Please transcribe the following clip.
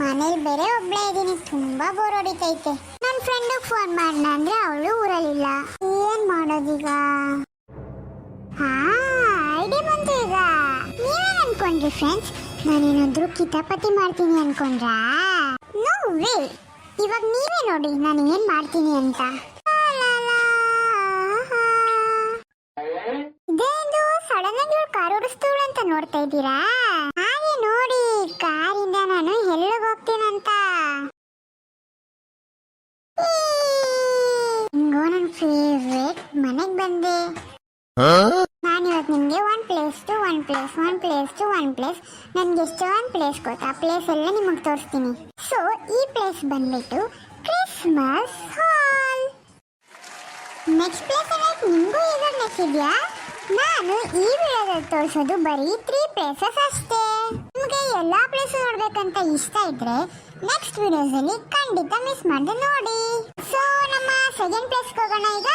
ಮನೇಲಿ ಬೇರೆ ಒಬ್ಳೇ ಇದೀನಿ, ತುಂಬಾ ಬೋರ್ ಹೊಡಿತೈತೆ. ನನ್ನ ಫ್ರೆಂಡ್ ಫೋನ್ ಮಾಡೋಣ ಅಂದ್ರೆ ಅವಳು ಊರಲ್ಲಿಲ್ಲ. ಏನ್ ಮಾಡೋದೀಗ? ಹಾ, ಐಡಿಯಾ ಬಂತು ಈಗ. ನೀವೇನ್ ಅನ್ಕೊಂಡ್ರಿ ಫ್ರೆಂಡ್ಸ್? ನಾನೇನಾದ್ರೂ ಕಿತಾಪತಿ ಮಾಡ್ತೀನಿ ಅನ್ಕೊಂಡ್ರಾ? No way. ಇವಾಗ ನೀವೇ ನೋಡಿ ನಾನು ಏನ್ ಮಾಡ್ತೀನಿ ಅಂತ. ಇದೇನು ಸಡನ್ ಆಗಿ ಕಾರ್ ಓಡಿಸ್ತವಳು ಅಂತ ನೋಡ್ತಾ ಇದ್ದೀರಾ? ಹಾಗೆ ನೋಡಿ, ಕಾರಿಂದ ನಾನು ಎಲ್ಲಿಗೆ ಹೋಗ್ತೀನಂತ. ಹಿಂಗೋ ನನ್ನ ಫೇವ್ರೇಟ್ ಮನೆಗೆ ಬಂದೆ. ನಾನು ಇವತ್ತು ನಿಮಗೆ one place to one place ನನ್ಗೆ ಎಷ್ಟು ಒಂದು ಪ್ಲೇಸ್ ಗೊತ್ತಾ? ಆ ಪ್ಲೇಸ್ ಎಲ್ಲ ನಿಮಗೆ ತೋರಿಸ್ತೀನಿ. ಸೊ ಈ ಪ್ಲೇಸ್ ಬಂದ್ಬಿಟ್ಟು ಕ್ರಿಸ್ಮಸ್ ಹಾಲ್. ನೆಕ್ಸ್ಟ್ ಪ್ಲೇಸ್ ಏನಾಯ್ತು ನಿಮಗೂ ಈಗ ನೆಕ್ಕಿದ್ಯಾ? ನಾನು ಈ ವಿಡಿಯೋದಲ್ಲಿ ತೋರಿಸೋದು ಬರೀ 3 ಪ್ಲೇಸಸ್ ಅಷ್ಟೇ. ನಿಮಗೆ ಎಲ್ಲಾ ಪ್ಲೇಸ್ ನೋಡ್ಬೇಕಂತ ಇಷ್ಟ ಇದ್ರೆ ನೆಕ್ಸ್ಟ್ ವಿಡಿಯೋಸಲ್ಲಿ ಖಂಡಿತ ಮಿಸ್ ಮಾಡದೆ ನೋಡಿ. ಸೊ ನಮ್ಮ ಸೆಕೆಂಡ್ ಪ್ಲೇಸ್ಗೆ ಹೋಗೋಣ ಈಗ.